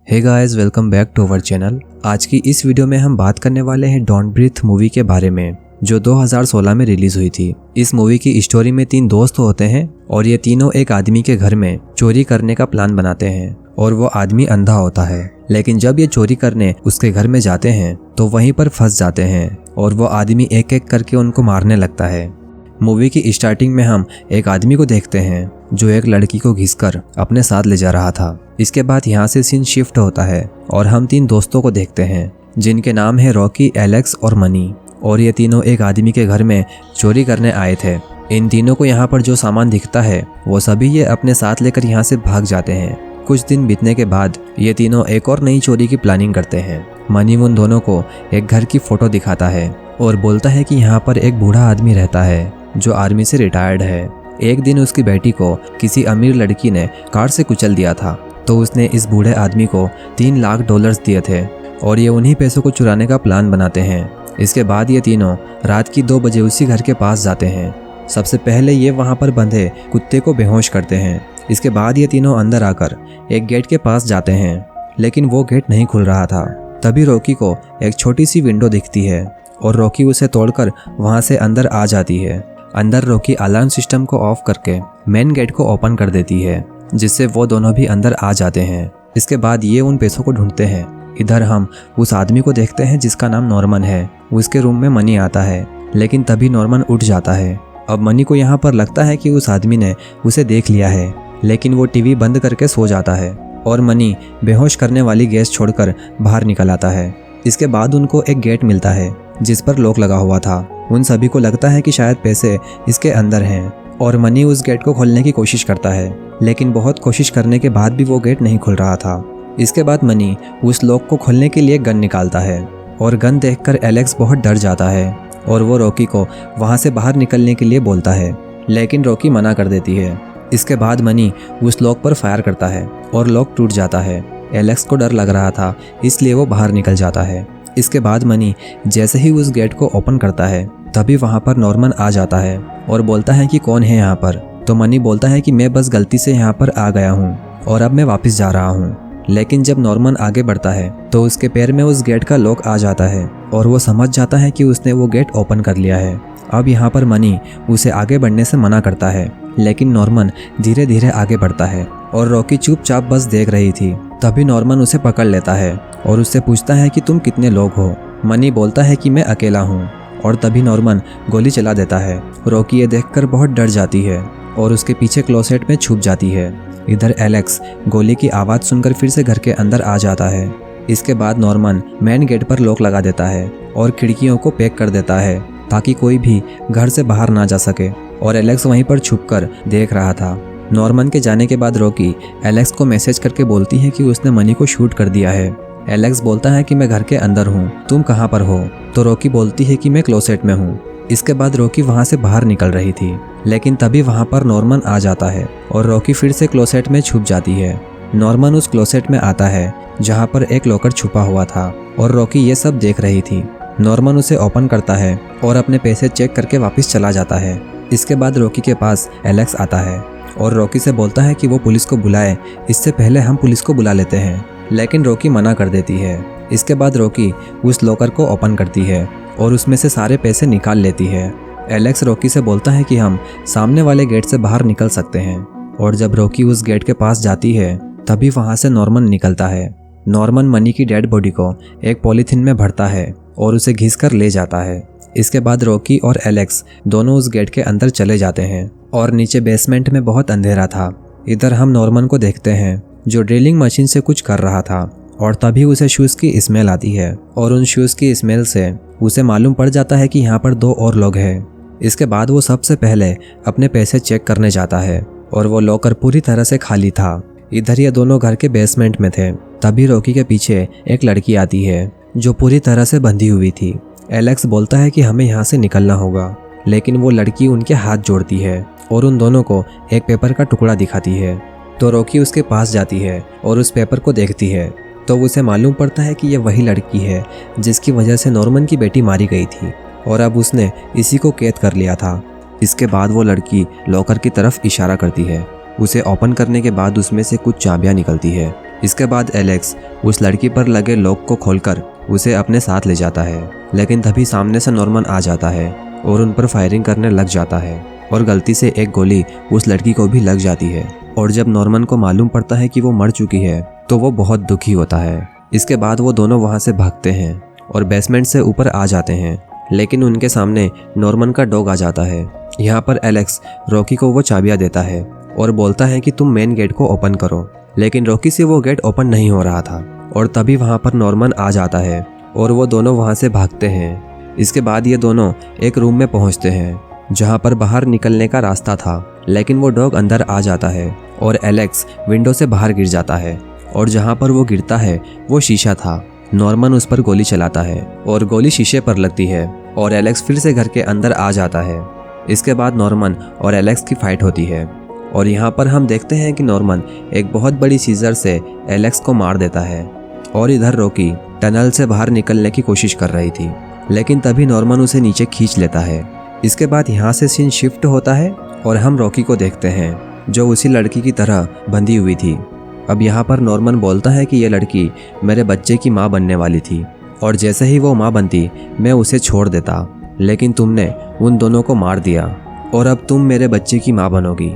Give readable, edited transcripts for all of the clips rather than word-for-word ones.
Hey guys, welcome back to our channel. आज की इस वीडियो में हम बात करने वाले हैं डोंट ब्रीथ मूवी के बारे में, जो 2016 में रिलीज हुई थी। इस मूवी की स्टोरी में 3 दोस्त होते हैं और ये तीनों एक आदमी के घर में चोरी करने का प्लान बनाते हैं और वो आदमी अंधा होता है। लेकिन जब ये चोरी करने उसके घर में जाते हैं तो वहीं पर फंस जाते हैं और वो आदमी एक एक करके उनको मारने लगता है। मूवी की स्टार्टिंग में हम एक आदमी को देखते हैं जो एक लड़की को घिसकर अपने साथ ले जा रहा था। इसके बाद यहाँ से सीन शिफ्ट होता है और हम 3 दोस्तों को देखते हैं जिनके नाम है रॉकी, एलेक्स और मनी, और ये तीनों एक आदमी के घर में चोरी करने आए थे। इन तीनों को यहाँ पर जो सामान दिखता है वो सभी ये अपने साथ लेकर यहाँ से भाग जाते हैं। कुछ दिन बीतने के बाद ये तीनों एक और नई चोरी की प्लानिंग करते हैं। मनी उन दोनों को एक घर की फोटो दिखाता है और बोलता है कि यहाँ पर एक बूढ़ा आदमी रहता है जो आर्मी से रिटायर्ड है। एक दिन उसकी बेटी को किसी अमीर लड़की ने कार से कुचल दिया था, तो उसने इस बूढ़े आदमी को $3 लाख दिए थे और ये उन्हीं पैसों को चुराने का प्लान बनाते हैं। इसके बाद ये तीनों रात की 2 बजे उसी घर के पास जाते हैं। सबसे पहले ये वहाँ पर बंधे कुत्ते को बेहोश करते हैं। इसके बाद ये तीनों अंदर आकर एक गेट के पास जाते हैं, लेकिन वो गेट नहीं खुल रहा था। तभी रॉकी को एक छोटी सी विंडो दिखती है और रॉकी उसे तोड़कर वहाँ से अंदर आ जाती है। अंदर रॉकी अलार्म सिस्टम को ऑफ करके मेन गेट को ओपन कर देती है, जिससे वो दोनों भी अंदर आ जाते हैं। इसके बाद ये उन पैसों को ढूंढते हैं। इधर हम उस आदमी को देखते हैं जिसका नाम नॉर्मन है। उसके रूम में मनी आता है, लेकिन तभी नॉर्मन उठ जाता है। अब मनी को यहाँ पर लगता है कि उस आदमी ने उसे देख लिया है, लेकिन वो टीवी बंद करके सो जाता है और मनी बेहोश करने वाली गैस छोड़कर बाहर निकल आता है। इसके बाद उनको एक गेट मिलता है जिस पर लॉक लगा हुआ था। उन सभी को लगता है कि शायद पैसे इसके अंदर हैं और मनी उस गेट को खोलने की कोशिश करता है, लेकिन बहुत कोशिश करने के बाद भी वो गेट नहीं खुल रहा था। इसके बाद मनी उस लॉक को खोलने के लिए गन निकालता है और गन देखकर एलेक्स बहुत डर जाता है और वो रॉकी को वहाँ से बाहर निकलने के लिए बोलता है, लेकिन रॉकी मना कर देती है। इसके बाद मनी उस लॉक पर फायर करता है और लॉक टूट जाता है। एलेक्स को डर लग रहा था, इसलिए वो बाहर निकल जाता है। इसके बाद मनी जैसे ही उस गेट को ओपन करता है तभी वहाँ पर नॉर्मन आ जाता है और बोलता है कि कौन है यहाँ पर। तो मनी बोलता है कि मैं बस गलती से यहाँ पर आ गया हूँ और अब मैं वापस जा रहा हूँ। लेकिन जब नॉर्मन आगे बढ़ता है तो उसके पैर में उस गेट का लॉक आ जाता है और वो समझ जाता है कि उसने वो गेट ओपन कर लिया है। अब यहाँ पर मनी उसे आगे बढ़ने से मना करता है, लेकिन नॉर्मन धीरे धीरे आगे बढ़ता है और रॉकी चुपचाप बस देख रही थी। तभी नॉर्मन उसे पकड़ लेता है और उससे पूछता है कि तुम कितने लोग हो। मनी बोलता है कि मैं अकेला हूँ और तभी नॉर्मन गोली चला देता है। रॉकी ये देखकर बहुत डर जाती है और उसके पीछे क्लोसेट में छुप जाती है। इधर एलेक्स गोली की आवाज़ सुनकर फिर से घर के अंदर आ जाता है। इसके बाद नॉर्मन मेन गेट पर लॉक लगा देता है और खिड़कियों को पैक कर देता है ताकि कोई भी घर से बाहर ना जा सके, और एलेक्स वहीं पर छुपकर देख रहा था। नॉर्मन के जाने के बाद रॉकी एलेक्स को मैसेज करके बोलती है कि उसने मनी को शूट कर दिया है। एलेक्स बोलता है कि मैं घर के अंदर हूँ, तुम कहाँ पर हो? तो रॉकी बोलती है कि मैं क्लोसेट में हूँ। इसके बाद रॉकी वहाँ से बाहर निकल रही थी, लेकिन तभी वहाँ पर नॉर्मन आ जाता है और रॉकी फिर से क्लोसेट में छुप जाती है। नॉर्मन उस क्लोसेट में आता है जहाँ पर एक लॉकर छुपा हुआ था और रॉकी ये सब देख रही थी। नॉर्मन उसे ओपन करता है और अपने पैसे चेक करके वापस चला जाता है। इसके बाद रॉकी के पास एलेक्स आता है और रॉकी से बोलता है कि वो पुलिस को बुलाए, इससे पहले हम पुलिस को बुला लेते हैं, लेकिन रॉकी मना कर देती है। इसके बाद रॉकी उस लॉकर को ओपन करती है और उसमें से सारे पैसे निकाल लेती है। एलेक्स रॉकी से बोलता है कि हम सामने वाले गेट से बाहर निकल सकते हैं, और जब रॉकी उस गेट के पास जाती है तभी वहाँ से नॉर्मन निकलता है। नॉर्मन मनी की डेड बॉडी को एक पॉलीथीन में भरता है और उसे घिसकर ले जाता है। इसके बाद रॉकी और एलेक्स दोनों उस गेट के अंदर चले जाते हैं और नीचे बेसमेंट में बहुत अंधेरा था। इधर हम नॉर्मन को देखते हैं जो ड्रिलिंग मशीन से कुछ कर रहा था, और तभी उसे शूज़ की स्मेल आती है और उन शूज़ की स्मेल से उसे मालूम पड़ जाता है कि यहाँ पर 2 और लोग हैं। इसके बाद वो सबसे पहले अपने पैसे चेक करने जाता है और वो लॉकर पूरी तरह से खाली था। इधर ये दोनों घर के बेसमेंट में थे। तभी रॉकी के पीछे एक लड़की आती है जो पूरी तरह से बंधी हुई थी। एलेक्स बोलता है कि हमें यहाँ से निकलना होगा, लेकिन वो लड़की उनके हाथ जोड़ती है और उन दोनों को एक पेपर का टुकड़ा दिखाती है। तो रॉकी उसके पास जाती है और उस पेपर को देखती है तो उसे मालूम पड़ता है कि यह वही लड़की है जिसकी वजह से नॉर्मन की बेटी मारी गई थी और अब उसने इसी को कैद कर लिया था। इसके बाद वो लड़की लॉकर की तरफ इशारा करती है। उसे ओपन करने के बाद उसमें से कुछ चाबियां निकलती है इसके बाद एलेक्स उस लड़की पर लगे लॉक को खोलकर उसे अपने साथ ले जाता है, लेकिन तभी सामने से नॉर्मन आ जाता है और उन पर फायरिंग करने लग जाता है और गलती से एक गोली उस लड़की को भी लग जाती है। और जब नॉर्मन को मालूम पड़ता है कि वो मर चुकी है तो वो बहुत दुखी होता है। इसके बाद वो दोनों वहाँ से भागते हैं और बेसमेंट से ऊपर आ जाते हैं, लेकिन उनके सामने नॉर्मन का डॉग आ जाता है। यहाँ पर एलेक्स रॉकी को वो चाबियाँ देता है और बोलता है कि तुम मेन गेट को ओपन करो, लेकिन रॉकी से वो गेट ओपन नहीं हो रहा था। और तभी वहाँ पर नॉर्मन आ जाता है और वो दोनों वहाँ से भागते हैं। इसके बाद ये दोनों एक रूम में पहुँचते हैं जहाँ पर बाहर निकलने का रास्ता था, लेकिन वो डॉग अंदर आ जाता है और एलेक्स विंडो से बाहर गिर जाता है। और जहाँ पर वो गिरता है वो शीशा था। नॉर्मन उस पर गोली चलाता है और गोली शीशे पर लगती है और एलेक्स फिर से घर के अंदर आ जाता है। इसके बाद नॉर्मन और एलेक्स की फाइट होती है और यहाँ पर हम देखते हैं कि नॉर्मन एक बहुत बड़ी सीजर से एलेक्स को मार देता है। और इधर रॉकी टनल से बाहर निकलने की कोशिश कर रही थी, लेकिन तभी नॉर्मन उसे नीचे खींच लेता है। इसके बाद यहाँ से सीन शिफ्ट होता है और हम रॉकी को देखते हैं जो उसी लड़की की तरह बंधी हुई थी। अब यहाँ पर नॉर्मन बोलता है कि ये लड़की मेरे बच्चे की माँ बनने वाली थी और जैसे ही वो माँ बनती मैं उसे छोड़ देता, लेकिन तुमने उन दोनों को मार दिया और अब तुम मेरे बच्चे की माँ बनोगी।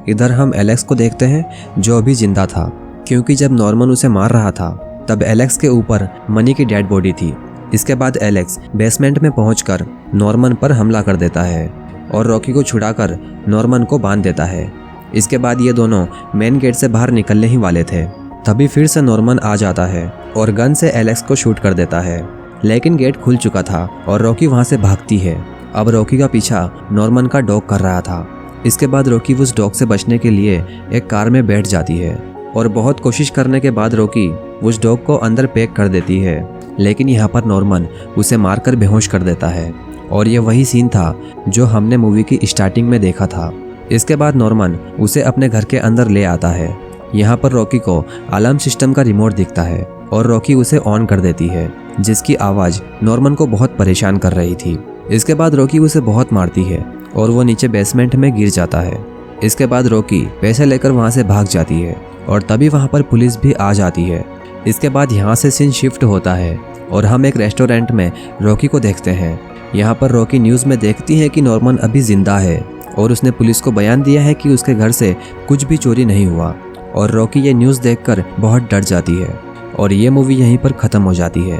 इधर हम एलेक्स को देखते हैं जो अभी जिंदा था, क्योंकि जब नॉर्मन उसे मार रहा था तब एलेक्स के ऊपर मनी की डेड बॉडी थी। इसके बाद एलेक्स बेसमेंट में पहुंचकर नॉर्मन पर हमला कर देता है और रॉकी को छुड़ाकर नॉर्मन को बांध देता है। इसके बाद ये दोनों मेन गेट से बाहर निकलने ही वाले थे, तभी फिर से नॉर्मन आ जाता है और गन से एलेक्स को शूट कर देता है, लेकिन गेट खुल चुका था और रॉकी वहाँ से भागती है। अब रॉकी का पीछा नॉर्मन का डॉग कर रहा था। इसके बाद रॉकी उस डॉग से बचने के लिए एक कार में बैठ जाती है और बहुत कोशिश करने के बाद रॉकी उस डॉग को अंदर पैक कर देती है, लेकिन यहाँ पर नॉर्मन उसे मारकर बेहोश कर देता है। और ये वही सीन था जो हमने मूवी की स्टार्टिंग में देखा था। इसके बाद नॉर्मन उसे अपने घर के अंदर ले आता है। यहाँ पर रॉकी को अलार्म सिस्टम का रिमोट दिखता है और रॉकी उसे ऑन कर देती है, जिसकी आवाज़ नॉर्मन को बहुत परेशान कर रही थी। इसके बाद रॉकी उसे बहुत मारती है और वो नीचे बेसमेंट में गिर जाता है। इसके बाद रॉकी पैसे लेकर वहाँ से भाग जाती है और तभी वहाँ पर पुलिस भी आ जाती है। इसके बाद यहाँ से सीन शिफ्ट होता है और हम एक रेस्टोरेंट में रॉकी को देखते हैं। यहाँ पर रॉकी न्यूज़ में देखती है कि नॉर्मन अभी जिंदा है और उसने पुलिस को बयान दिया है कि उसके घर से कुछ भी चोरी नहीं हुआ। और रॉकी ये न्यूज़ देखकर बहुत डर जाती है और ये मूवी यहीं पर ख़त्म हो जाती है।